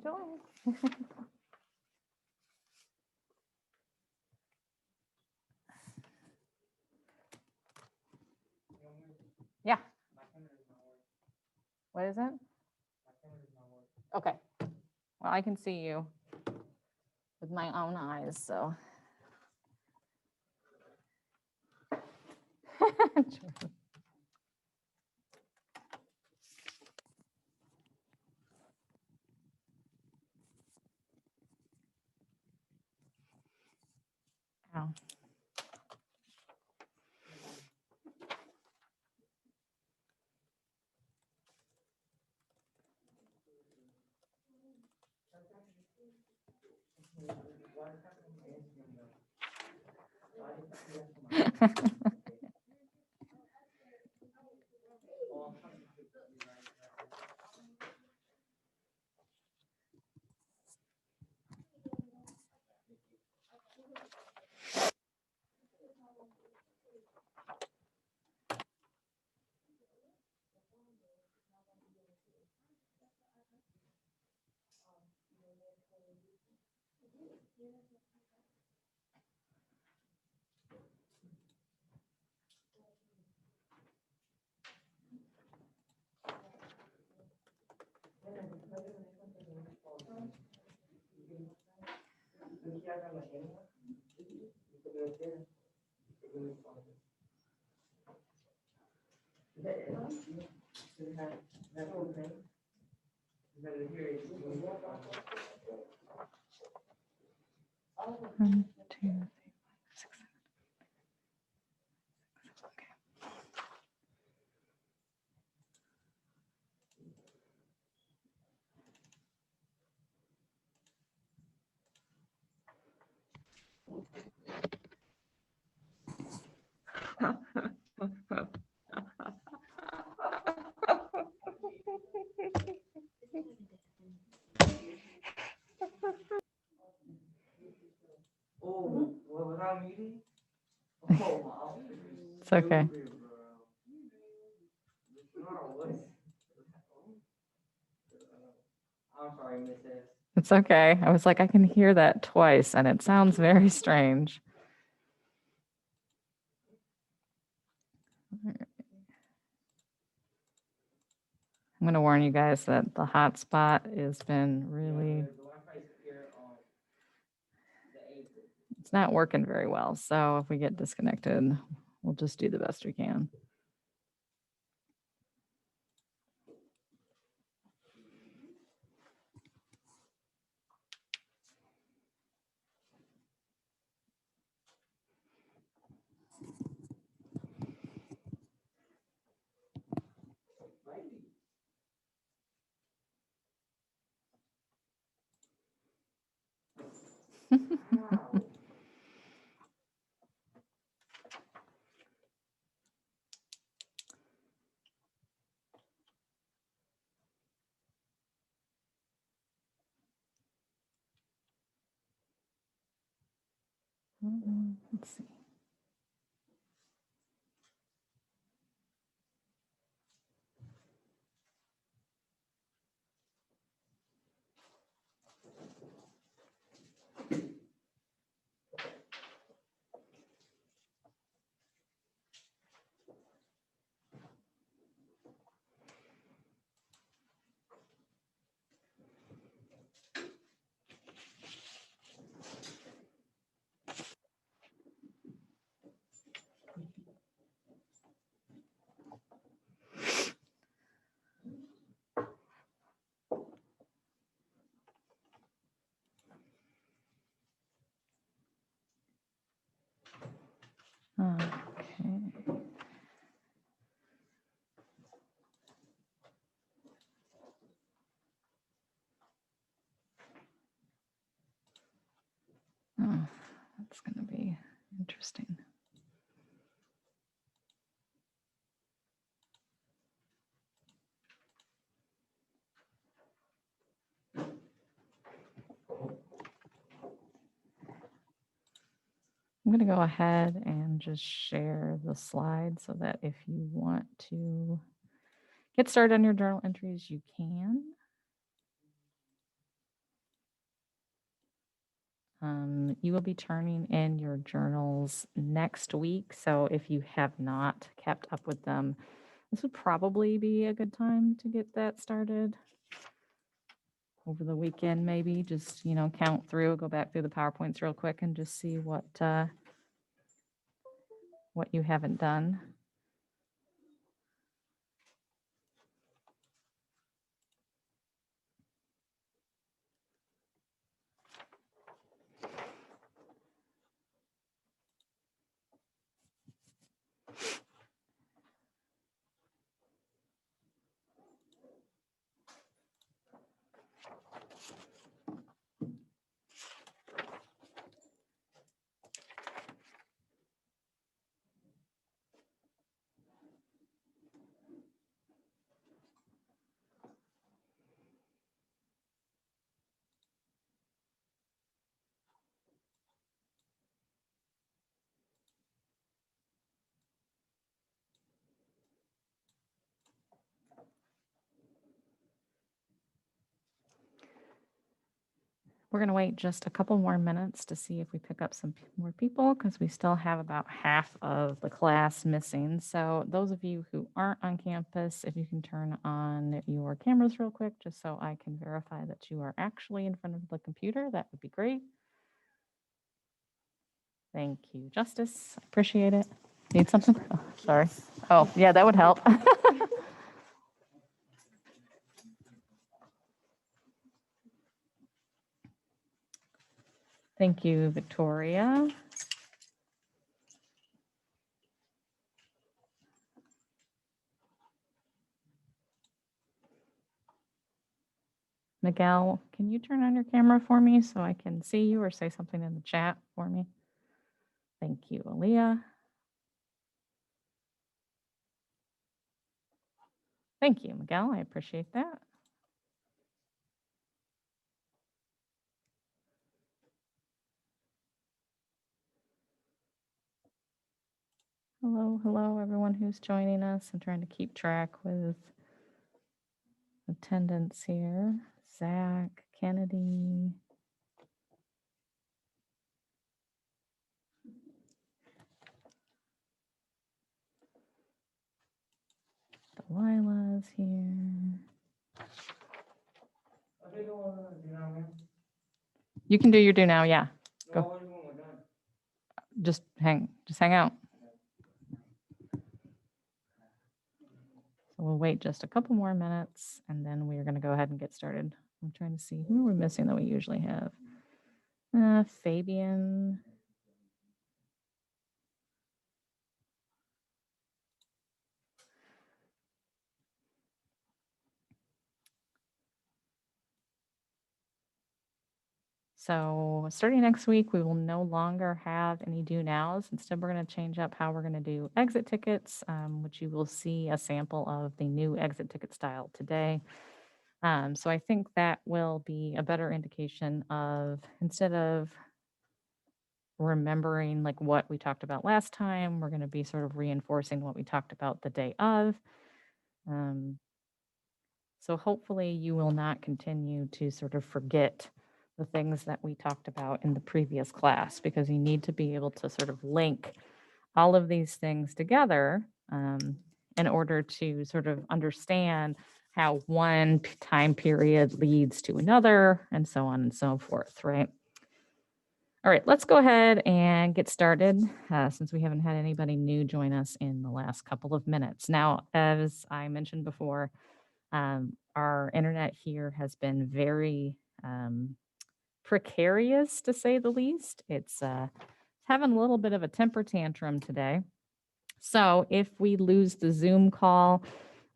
I'm doing. Yeah. What is it? Okay. Well, I can see you with my own eyes, so. Ow. One, two, 3, 4, 5, 6, 7. Okay. It's okay. It's okay. I was like, I can hear that twice and it sounds very strange. I'm going to warn you guys that the hotspot has been really, it's not working very well. So if we get disconnected, we'll just do the best we can. Let's see. Okay. Oh, that's going to be interesting. I'm going to go ahead and just share the slide so that if you want to get started on your journal entries, you can. You will be turning in your journals next week. So if you have not kept up with them, this would probably be a good time to get that started over the weekend, maybe. Just, count through, go back through the PowerPoints real quick and just see what you haven't done. We're going to wait just a couple more minutes to see if we pick up some more people because we still have about half of the class missing. So those of you who aren't on campus, if you can turn on your cameras real quick, just so I can verify that you are actually in front of the computer, that would be great. Thank you, Justice. Appreciate it. Need something? Oh, sorry. Oh, yeah, that would help. Thank you, Victoria. Miguel, can you turn on your camera for me so I can see you or say something in the chat for me? Thank you, Aaliyah. Thank you, Miguel. I appreciate that. Hello, everyone who's joining us. I'm trying to keep track with attendance here. Zach, Kennedy. Delilah's here. You can do your do now, yeah. Go. Just hang out. So we'll wait just a couple more minutes and then we're going to go ahead and get started. I'm trying to see who we're missing that we usually have. Fabian. So starting next week, we will no longer have any do nows. Instead, we're going to change up how we're going to do exit tickets, which you will see a sample of the new exit ticket style today. So I think that will be a better indication of, instead of remembering like what we talked about last time, we're going to be sort of reinforcing what we talked about the day of. So hopefully you will not continue to sort of forget the things that we talked about in the previous class, because you need to be able to sort of link all of these things together in order to sort of understand how one time period leads to another and so on and so forth, right? All right, let's go ahead and get started since we haven't had anybody new join us in the last couple of minutes. Now, as I mentioned before, our internet here has been very precarious, to say the least. It's having a little bit of a temper tantrum today. So if we lose the Zoom call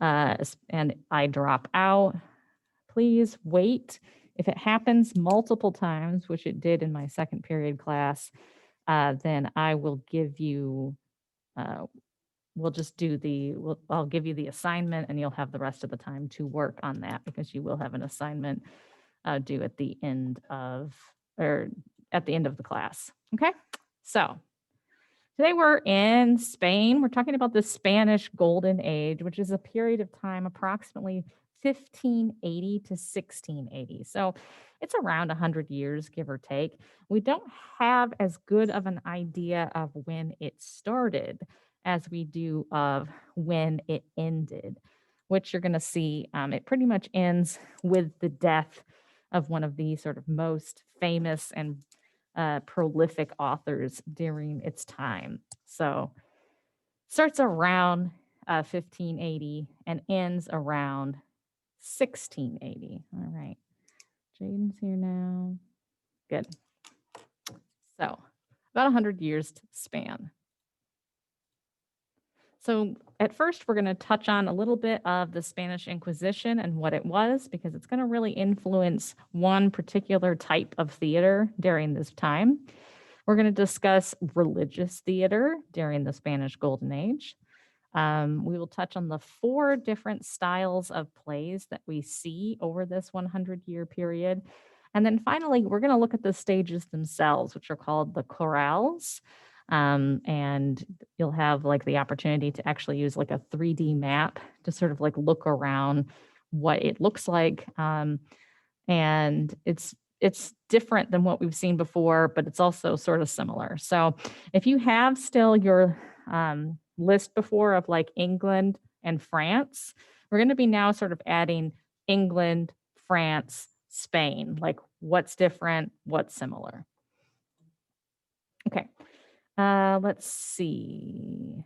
and I drop out, please wait. If it happens multiple times, which it did in my second period class, then I will give you I'll give you the assignment and you'll have the rest of the time to work on that, because you will have an assignment due at the end of the class. Okay, so today we're in Spain. We're talking about the Spanish Golden Age, which is a period of time approximately 1580 to 1680. So It's around 100 years, give or take. We don't have as good of an idea of when it started as we do of when it ended, which you're going to see. It pretty much ends with the death of one of the sort of most famous and prolific authors during its time. So starts around 1580 and ends around 1680. All right. Jaden's here now. Good. So about 100 years span. So at first, we're going to touch on a little bit of the Spanish Inquisition and what it was, because it's going to really influence one particular type of theater during this time. We're going to discuss religious theater during the Spanish Golden Age. We will touch on the 4 different styles of plays that we see over this 100-year period. And then finally, we're going to look at the stages themselves, which are called the chorales. And you'll have like the opportunity to actually use like a 3D map to sort of like look around what it looks like. And it's different than what we've seen before, but it's also sort of similar. So if you have still your list before of like England and France, we're going to be now sort of adding England, France, Spain, like what's different, what's similar. Okay, let's see.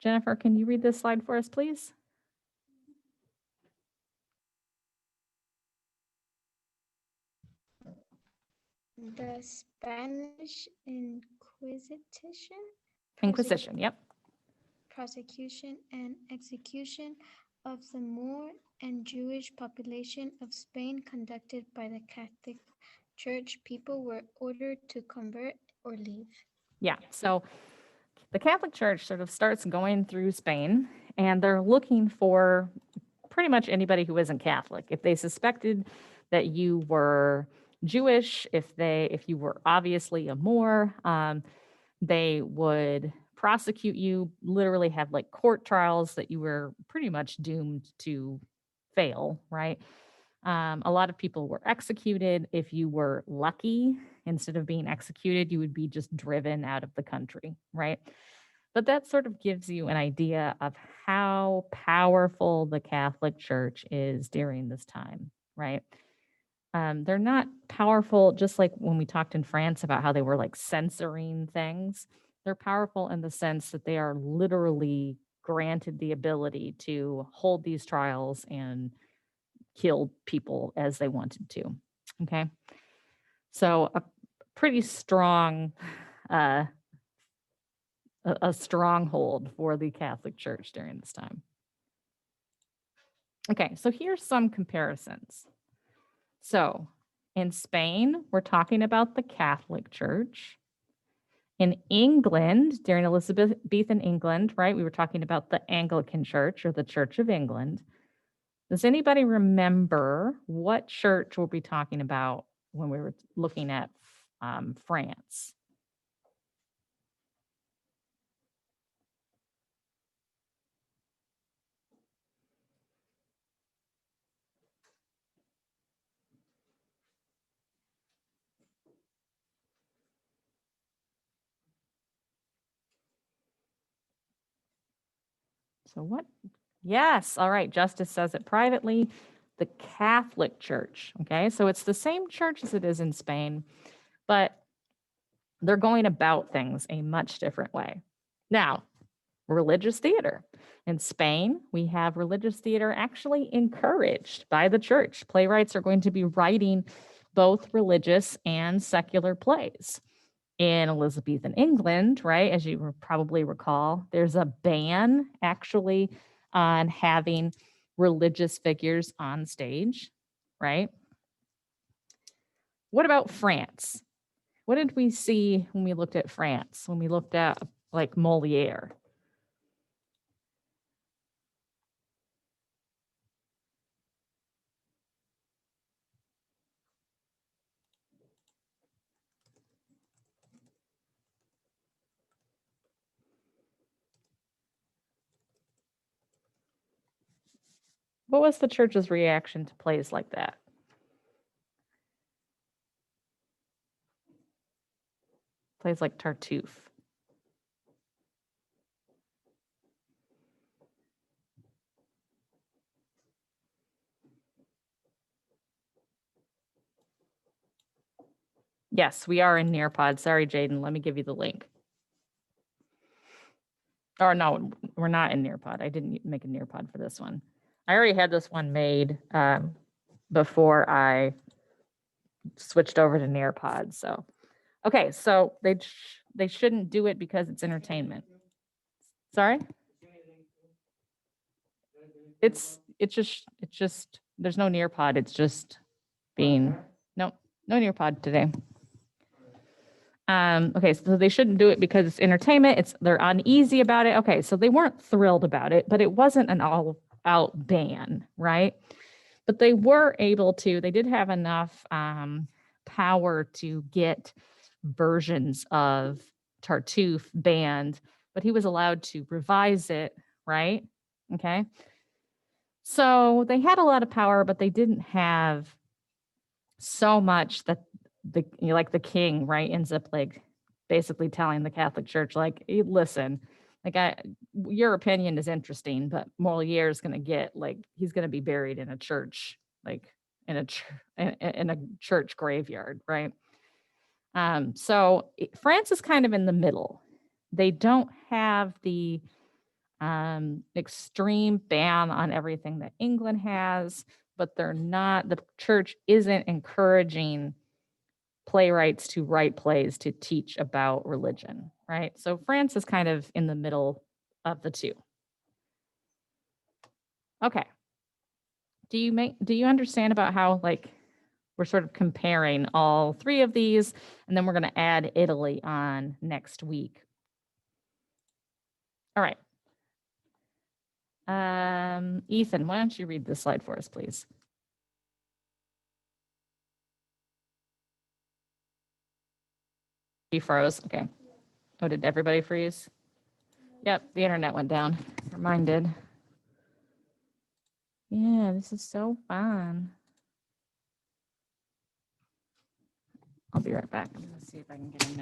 Jennifer, can you read this slide for us, please? The Spanish Inquisition? Inquisition, yep. Prosecution and execution of the Moor and Jewish population of Spain conducted by the Catholic Church. People were ordered to convert or leave. Yeah, so the Catholic Church sort of starts going through Spain, and they're looking for pretty much anybody who isn't Catholic. If they suspected that you were Jewish, if you were obviously a Moor, they would prosecute you, literally have like court trials that you were pretty much doomed to fail, right? A lot of people were executed. If you were lucky, instead of being executed, you would be just driven out of the country, right? But that sort of gives you an idea of how powerful the Catholic Church is during this time, right? They're not powerful, just like when we talked in France about how they were like censoring things. They're powerful in the sense that they are literally granted the ability to hold these trials and kill people as they wanted to. Okay. So a pretty strong, a stronghold for the Catholic Church during this time. Okay, so here's some comparisons. So in Spain, we're talking about the Catholic Church. In England, during Elizabethan England, right, we were talking about the Anglican Church or the Church of England. Does anybody remember what church we'll be talking about when we were looking at France? So what? Yes. All right. Justice says it privately. The Catholic Church. Okay. So it's the same church as it is in Spain, but they're going about things a much different way. Now, religious theater. In Spain, we have religious theater actually encouraged by the church. Playwrights are going to be writing both religious and secular plays. In Elizabethan England, right, as you probably recall, there's a ban actually on having religious figures on stage, right? What about France? What did we see when we looked at France, when we looked at like Moliere? What was the church's reaction to plays like that? Plays like Tartuffe. Yes, we are in Nearpod. Sorry, Jaden. Let me give you the link. Or no, we're not in Nearpod. I didn't make a Nearpod for this one. I already had this one made before I switched over to Nearpod. So, okay, so they shouldn't do it because it's entertainment. Sorry? It's just there's no Nearpod. It's just being no Nearpod today. Okay, so they shouldn't do it because it's entertainment. They're uneasy about it. Okay, so they weren't thrilled about it, but it wasn't an all-out ban, right? But they were able to, they did have enough power to get versions of Tartuffe banned, but he was allowed to revise it, right? Okay. So they had a lot of power, but they didn't have so much that like the king, right, ends up like basically telling the Catholic Church, like, "Hey, listen, like your opinion is interesting, but Moliere is going to get like he's going to be buried in a church, like in a church graveyard, right?" So France is kind of in the middle. They don't have the extreme ban on everything that England has, but the church isn't encouraging playwrights to write plays to teach about religion, right? So France is kind of in the middle of the two. Okay. Do you understand about how like we're sort of comparing all three of these, and then we're going to add Italy on next week? All right. Ethan, why don't you read this slide for us, please? He froze. Okay. Oh, did everybody freeze? Yep, the internet went down. Reminded. Yeah, this is so fun. I'll be right back. I'm gonna see if I can get a